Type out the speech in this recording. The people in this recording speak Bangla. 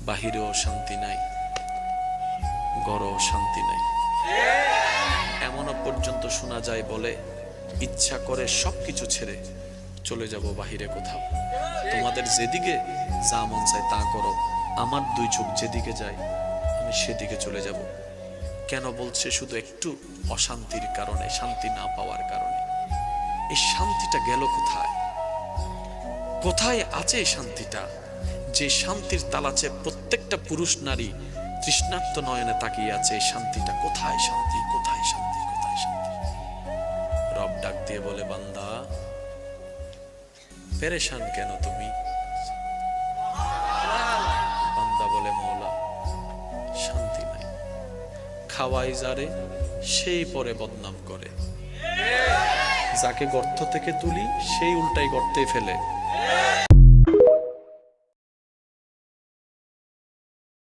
বাহিরেও শান্তি নাই, ঘরেও শান্তি নাই। এমনও পর্যন্ত শোনা যায়, বলে ইচ্ছা করে সবকিছু ছেড়ে চলে যাব বাহিরে কোথাও, তোমাদের যেদিকে যা মন চায় তা করো, আমার দুই চোখ যেদিকে যায় আমি সেদিকে চলে যাব। কেন বলছে? শুধু একটু অশান্তির কারণে, শান্তি না পাওয়ার কারণে। এই শান্তিটা গেল কোথায়? কোথায় আছে এই শান্তিটা? যে শান্তির তালাচে প্রত্যেকটা পুরুষ নারী তৃষ্ণার্ত নয়নে তাকিয়ে আছে, এই শান্তিটা কোথায়? শান্তি কোথায়? শান্তি কোথায়? শান্তি? রব ডাক দিয়ে বলে, বান্দা পেরেশান কেন তুমি? বান্দা বলে, মওলা শান্তি নাই। খাওয়াই যারে সেই পরে বদনাম করে, যাকে গর্ত থেকে তুলি সেই উল্টাই গর্তে ফেলে।